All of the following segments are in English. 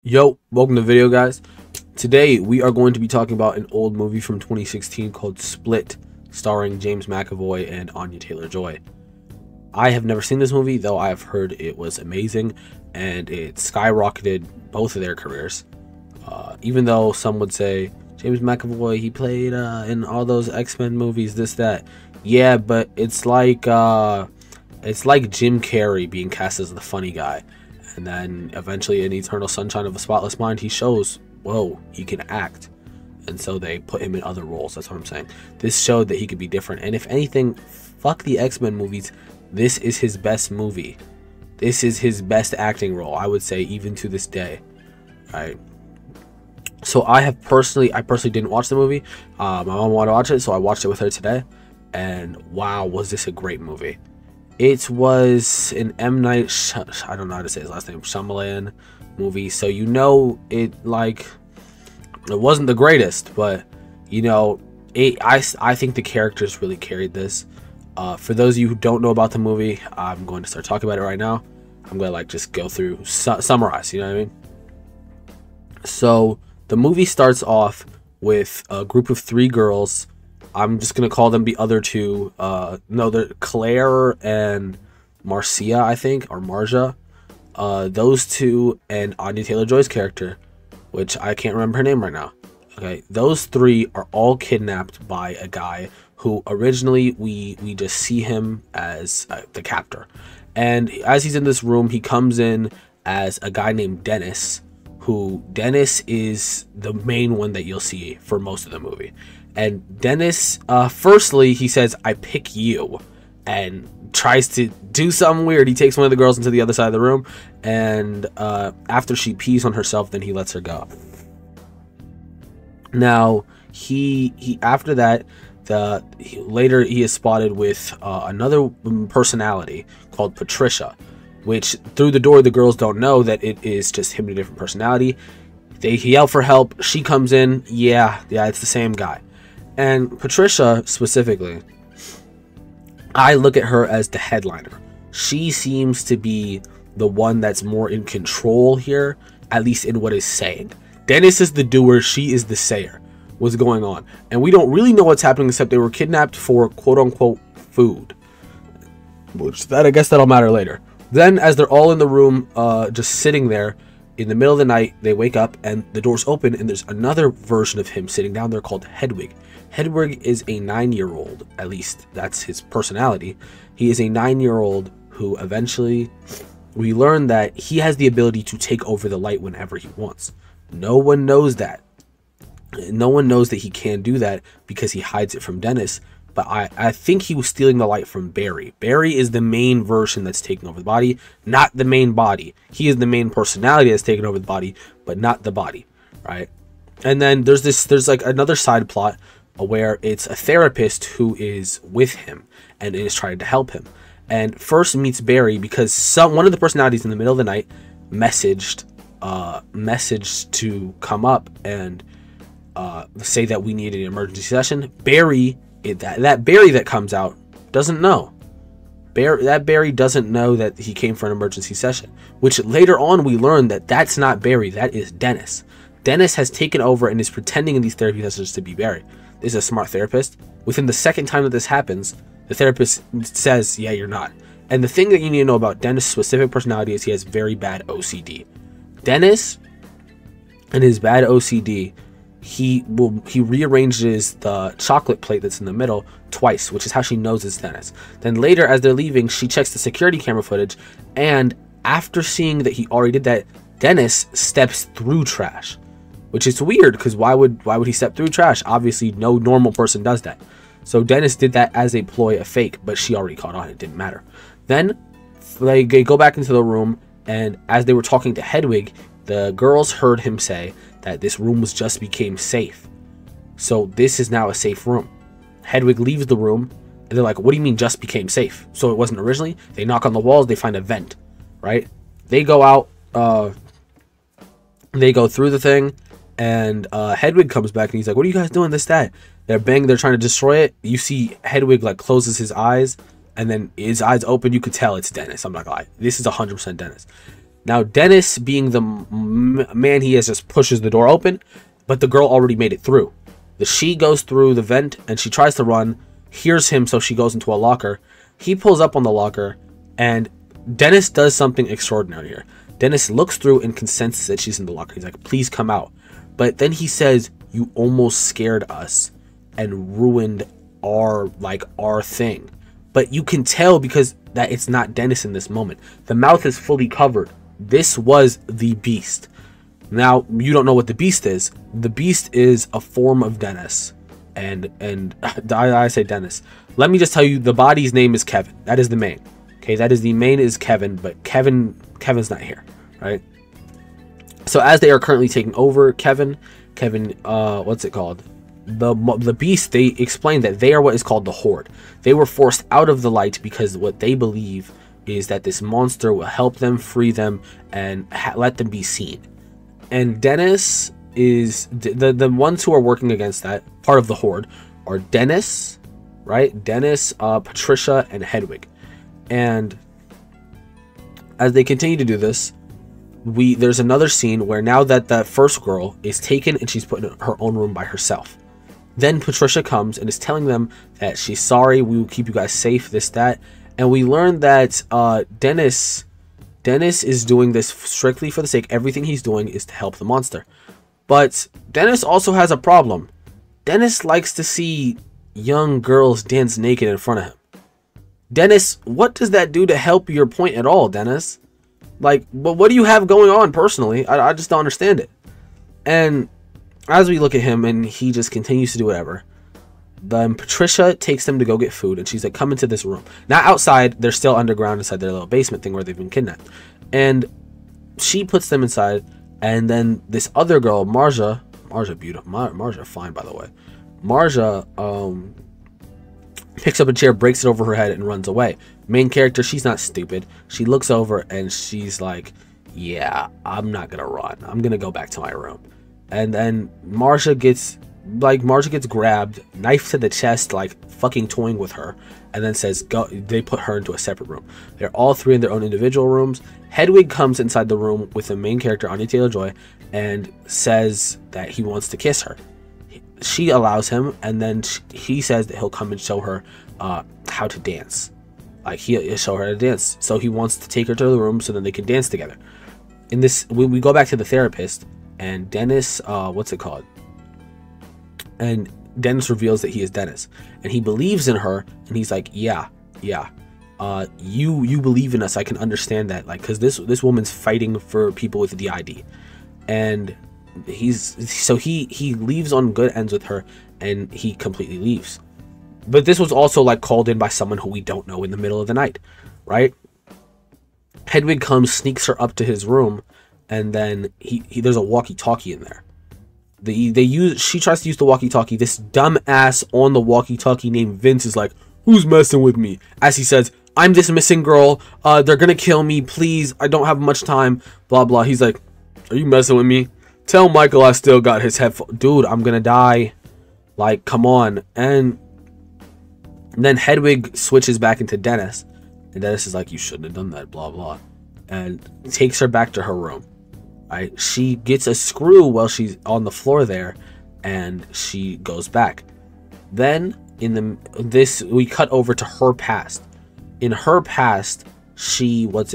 Yo, welcome to the video, guys. Today we are going to be talking about an old movie from 2016 called Split, starring James McAvoy and Anya Taylor-Joy. I have never seen this movie, though I have heard it was amazing and it skyrocketed both of their careers. Even though some would say James McAvoy, he played in all those X-Men movies, this, that. Yeah, but it's like Jim Carrey being cast as the funny guy. And then eventually in Eternal Sunshine of a Spotless Mind, he shows, whoa, he can act. And so they put him in other roles. That's what I'm saying. This showed that he could be different. And if anything, fuck the X-Men movies. This is his best movie. This is his best acting role, I would say, even to this day. Right. So I personally didn't watch the movie. My mom wanted to watch it, so I watched it with her today. And wow, was this a great movie. It was an M. Night I don't know how to say his last name, Shyamalan movie, so you know it wasn't the greatest, but you know I think the characters really carried this. For those of you who don't know about the movie, I'm going to start talking about it right now. I'm going to just go through, summarize, you know what I mean? So the movie starts off with a group of 3 girls. I'm just going to call them the other two. No, they're Claire and Marcia, I think, or Marja. Those two and Anya Taylor-Joy's character, which I can't remember her name right now. Okay, those 3 are all kidnapped by a guy who originally we just see him as the captor. And as he's in this room, he comes in as a guy named Dennis, who Dennis is the main one that you'll see for most of the movie. And Dennis, firstly, he says, "I pick you," and tries to do something weird. He takes one of the girls into the other side of the room, and after she pees on herself, then he lets her go. Now, he after that, later he is spotted with another personality called Patricia, which through the door the girls don't know that it is just him in a different personality. They yell for help. She comes in. Yeah, it's the same guy. And Patricia, specifically, I look at her as the headliner. She seems to be the one that's more in control here, at least in what is saying. Dennis is the doer, she is the sayer. What's going on? And we don't really know what's happening, except they were kidnapped for quote-unquote food. I guess that'll matter later. Then, as they're all in the room, just sitting there, in the middle of the night, they wake up and the doors open and there's another version of him sitting down there called Hedwig. Hedwig is a 9-year-old, at least that's his personality. He is a 9-year-old who eventually, we learn that he has the ability to take over the light whenever he wants. No one knows that. No one knows that he can do that because he hides it from Dennis. But I think he was stealing the light from Barry. Barry is the main version that's taking over the body, not the main body. He is the main personality that's taking over the body, but not the body, right? And then there's like another side plot where it's a therapist who is with him and is trying to help him. And first meets Barry because one of the personalities in the middle of the night messaged to come up and say that we need an emergency session. Barry, that Barry that comes out doesn't know. Barry doesn't know that he came for an emergency session, which later on we learn that that's not Barry, that is Dennis. Dennis has taken over and is pretending in these therapy sessions to be Barry. This is a smart therapist. Within the second time that this happens, the therapist says, yeah, you're not. And the thing that you need to know about Dennis' specific personality is he has very bad OCD. Dennis and his bad OCD, he rearranges the chocolate plate that's in the middle twice, which is how she knows it's Dennis. Then later, as they're leaving, she checks the security camera footage, and after seeing that he already did that, Dennis steps through trash, which is weird because why would he step through trash? Obviously, no normal person does that. So Dennis did that as a ploy, a fake, but she already caught on. It didn't matter. Then they go back into the room, and as they were talking to Hedwig, the girls heard him say that this room just became safe. So this is now a safe room. Hedwig leaves the room, and they're like, what do you mean just became safe? So it wasn't originally? They knock on the walls, they find a vent, right? They go out, they go through the thing, and Hedwig comes back, and he's like, what are you guys doing, this, that? They're trying to destroy it. You see Hedwig, closes his eyes, and then his eyes open, you could tell it's Dennis. I'm not gonna lie. This is 100% Dennis. Now Dennis, being the man he is, just pushes the door open, but the girl already made it through. She goes through the vent and she tries to run, hears him, so she goes into a locker. He pulls up on the locker, and Dennis does something extraordinary here. Dennis looks through and consents that she's in the locker. He's like, please come out. But then he says, you almost scared us and ruined our thing. But you can tell because that it's not Dennis in this moment. The mouth is fully covered. This was the Beast. Now, you don't know what the Beast is. The Beast is a form of Dennis. And I say Dennis. Let me just tell you, the body's name is Kevin. That is the main. Okay, that is the main is Kevin, but Kevin's not here, right? So as they are currently taking over Kevin, what's it called? The Beast, they explain that they are what is called the Horde. They were forced out of the light because what they believe is that this monster will help them, free them, and let them be seen. And Dennis is the ones who are working against that part of the Horde are Dennis, right? Dennis, Patricia, and Hedwig. And as they continue to do this, there's another scene where now that the first girl is taken and she's put in her own room by herself. Then Patricia comes and is telling them that she's sorry, we will keep you guys safe, this, that. And we learn that Dennis is doing this strictly for the sake. Everything he's doing is to help the monster. But Dennis also has a problem. Dennis likes to see young girls dance naked in front of him. Dennis, what does that do to help your point at all, Dennis? Like, what do you have going on personally? I just don't understand it. And as we look at him and he just continues to do whatever, then Patricia takes them to go get food, and she's like, come into this room. Now outside, they're still underground inside their little basement thing where they've been kidnapped. And she puts them inside, and then this other girl, Marja beautiful, Marja fine, by the way. Marja, picks up a chair, breaks it over her head, and runs away. Main character, she's not stupid. She looks over and she's like, yeah, I'm not gonna run. I'm gonna go back to my room. And then Marja gets grabbed, knife to the chest, like fucking toying with her, and then says, go. They put her into a separate room. They're all three in their own individual rooms. Hedwig comes inside the room with the main character, Anya Taylor-Joy, and says that he wants to kiss her. She allows him, and then he says that he'll come and show her how to dance. Like, he'll show her how to dance. So he wants to take her to the room so then they can dance together. In this, when we go back to the therapist, and Dennis, what's it called? And Dennis reveals that he is Dennis, and he believes in her, and he's like, yeah, you believe in us. I can understand that, like, because this woman's fighting for people with DID, and he leaves on good ends with her, and he completely leaves. But this was also like called in by someone who we don't know in the middle of the night, right? Hedwig comes, sneaks her up to his room, and then there's a walkie-talkie in there. She tries to use the walkie-talkie. This dumbass on the walkie-talkie named Vince is like, who's messing with me? As he says, I'm this missing girl. They're gonna kill me. Please, I don't have much time. Blah, blah. He's like, are you messing with me? Tell Michael I still got his headphone. Dude, I'm gonna die. Like, come on. And then Hedwig switches back into Dennis. And Dennis is like, you shouldn't have done that, blah, blah. And takes her back to her room. Right? She gets a screw while she's on the floor there, and she goes back. Then we cut over to her past. In her past, she was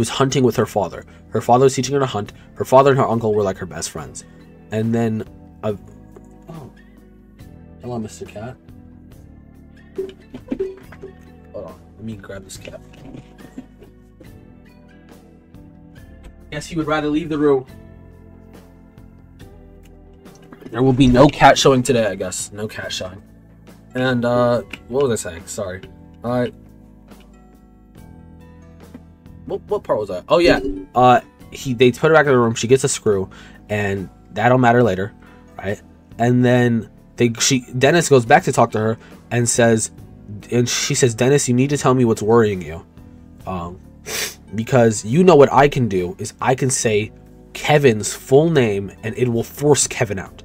hunting with her father. Her father was teaching her to hunt. Her father and her uncle were like her best friends. And then oh, hello, Mr. Cat. Hold on, let me grab this cat. Yes, he would rather leave the room. There will be no cat showing today, I guess. No cat showing. And, what was I saying? Sorry. What part was that? Oh, yeah. They put her back in the room. She gets a screw, and that'll matter later, right? And then Dennis goes back to talk to her and she says, Dennis, you need to tell me what's worrying you. Because you know what I can do is I can say Kevin's full name and it will force Kevin out.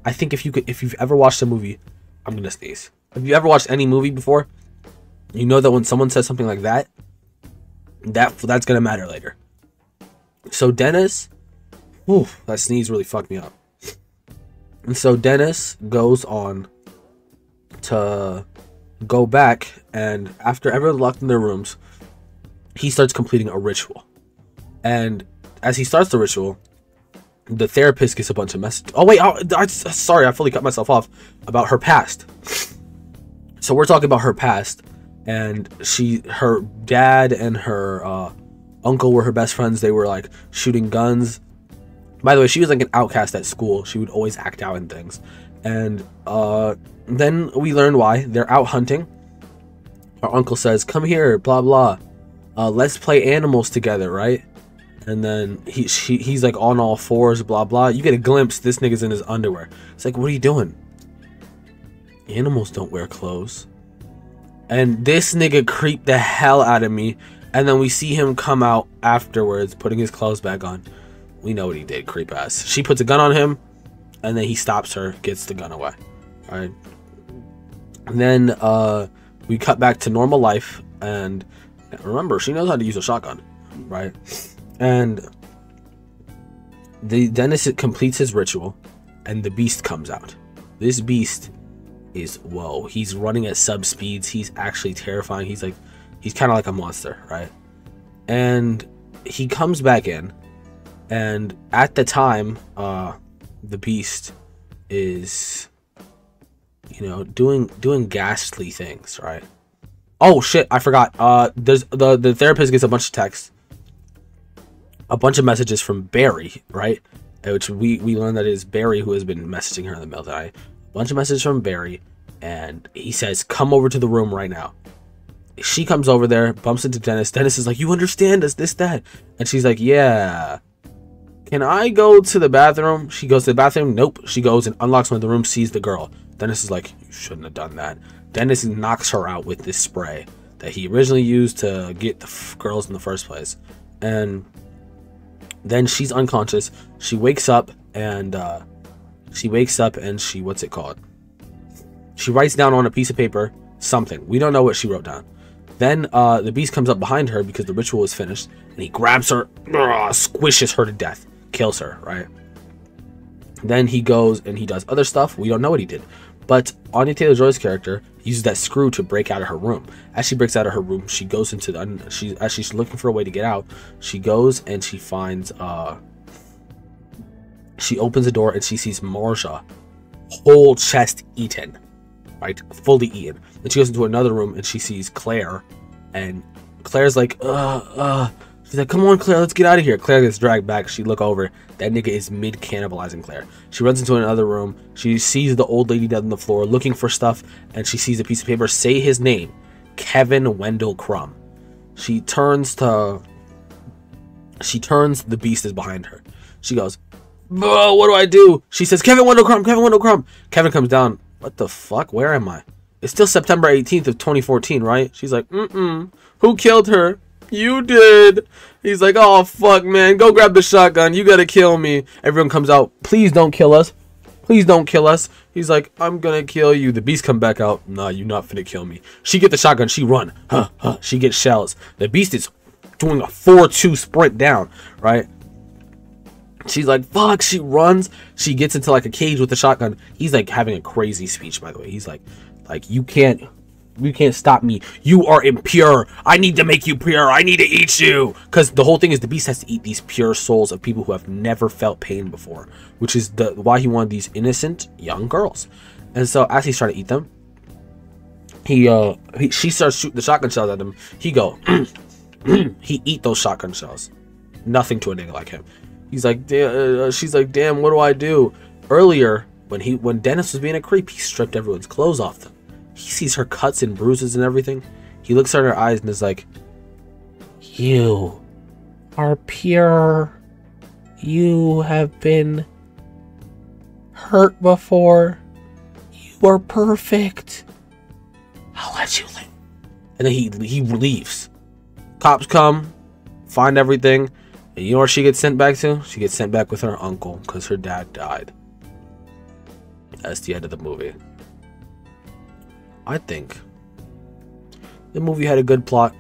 I think if you've ever watched a movie, I'm gonna sneeze. If you ever watched any movie before, you know that when someone says something like that, That's gonna matter later. So Dennis, whew, that sneeze really fucked me up. And so Dennis goes on to go back, and after everyone's locked in their rooms, he starts completing a ritual. And as he starts the ritual, the therapist gets a bunch of messages. Oh wait, sorry, I fully cut myself off about her past. So we're talking about her past, and her dad and her uncle were her best friends. They were like shooting guns. By the way, she was like an outcast at school. She would always act out in things. And then we learn why. They're out hunting. Our uncle says, "Come here, blah blah. Let's play animals together, right?" And then he's like on all fours, blah blah. You get a glimpse. This nigga's in his underwear. It's like, what are you doing? Animals don't wear clothes. And this nigga creeped the hell out of me. And then we see him come out afterwards, putting his clothes back on. We know what he did, creep ass. She puts a gun on him, and then he stops her, gets the gun away. Alright. And then we cut back to normal life, and remember, she knows how to use a shotgun, right? And Dennis completes his ritual, and the beast comes out. This beast is, whoa, he's running at sub speeds. He's actually terrifying. He's kind of like a monster, right? And he comes back in, and at the time, the beast is, you know, doing ghastly things, right? Oh shit, I forgot. There's the therapist gets a bunch of texts, a bunch of messages from Barry, right? Which we learned that it is Barry who has been messaging her in the middle of the night. A bunch of messages from Barry, and he says, "Come over to the room right now." She comes over there, bumps into Dennis. Dennis is like, "You understand us, this, that," and she's like, "Yeah. Can I go to the bathroom?" She goes to the bathroom. Nope. She goes and unlocks one of the rooms, sees the girl. Dennis is like, "You shouldn't have done that." Dennis knocks her out with this spray that he originally used to get the girls in the first place. And then she's unconscious. She wakes up and she what's it called? She writes down on a piece of paper something. We don't know what she wrote down. Then the beast comes up behind her because the ritual is finished, and he grabs her, squishes her to death, kills her, right? Then he goes and he does other stuff. We don't know what he did. But Anya Taylor-Joy's character uses that screw to break out of her room. As she breaks out of her room, she goes into as she's looking for a way to get out, she goes and she finds she opens the door and she sees Marja, whole chest eaten, right? Fully eaten. Then she goes into another room and she sees Claire, and Claire's like, she's like, "Come on, Claire, let's get out of here." Claire gets dragged back. She look over. That nigga is mid-cannibalizing Claire. She runs into another room. She sees the old lady dead on the floor looking for stuff, and she sees a piece of paper say his name, Kevin Wendell Crumb. She turns, the beast is behind her. She goes, "Oh, what do I do?" She says, "Kevin Wendell Crumb, Kevin Wendell Crumb." Kevin comes down. "What the fuck? Where am I?" It's still September 18th of 2014, right? She's like, "Who killed her?" "You did." He's like, "Oh fuck, man, go grab the shotgun, you gotta kill me." Everyone comes out. "Please don't kill us, please don't kill us." He's like, "I'm gonna kill you." The beast come back out. "Nah, you not finna kill me." She get the shotgun, she run, she gets shells. The beast is doing a 4-2 sprint down, right? She's like, fuck. She runs, she gets into like a cage with the shotgun. He's like having a crazy speech, by the way. He's like you can't stop me. You are impure. I need to make you pure. I need to eat you. Because the whole thing is the beast has to eat these pure souls of people who have never felt pain before, which is why he wanted these innocent young girls. And so as he's trying to eat them, she starts shooting the shotgun shells at him. He go, he eat those shotgun shells. Nothing to a nigga like him. He's like, she's like, "Damn, what do I do?" Earlier, when Dennis was being a creep, he stripped everyone's clothes off them. He sees her cuts and bruises and everything. He looks at her eyes and is like, "You are pure. You have been hurt before. You are perfect. I'll let you live." And then he leaves. Cops come, find everything, and you know where she gets sent back to? She gets sent back with her uncle because her dad died. That's the end of the movie. I think the movie had a good plot.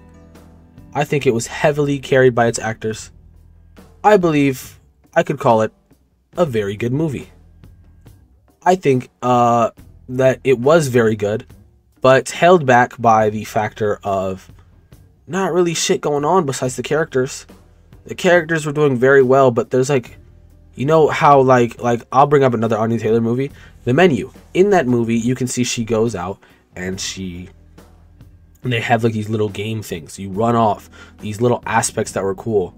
I think it was heavily carried by its actors. I believe I could call it a very good movie. I think that it was very good, but held back by the factor of not really shit going on besides the characters. The characters were doing very well, but there's like, you know how like I'll bring up another Anya Taylor movie, The Menu. In that movie, you can see she goes out and they have like these little game things. You run off these little aspects that were cool.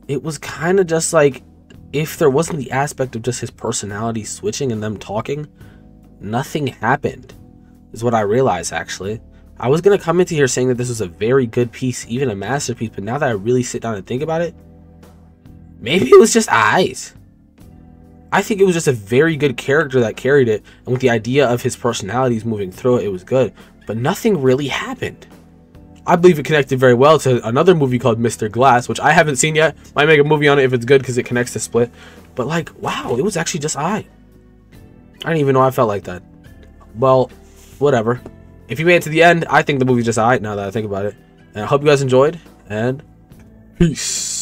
It was kind of just like, if there wasn't the aspect of just his personality switching and them talking, nothing happened, is what I realized. Actually, I was gonna come into here saying that this was a very good piece, even a masterpiece, but now that I really sit down and think about it, maybe it was just eyes. I think it was just a very good character that carried it, and with the idea of his personalities moving through it, it was good, but nothing really happened. I believe it connected very well to another movie called Mr. Glass, which I haven't seen yet. Might make a movie on it if it's good because it connects to Split. But like, wow, it was actually just I didn't even know I felt like that. Well, whatever. If you made it to the end, I think the movie's just I now that I think about it. And I hope you guys enjoyed, and peace.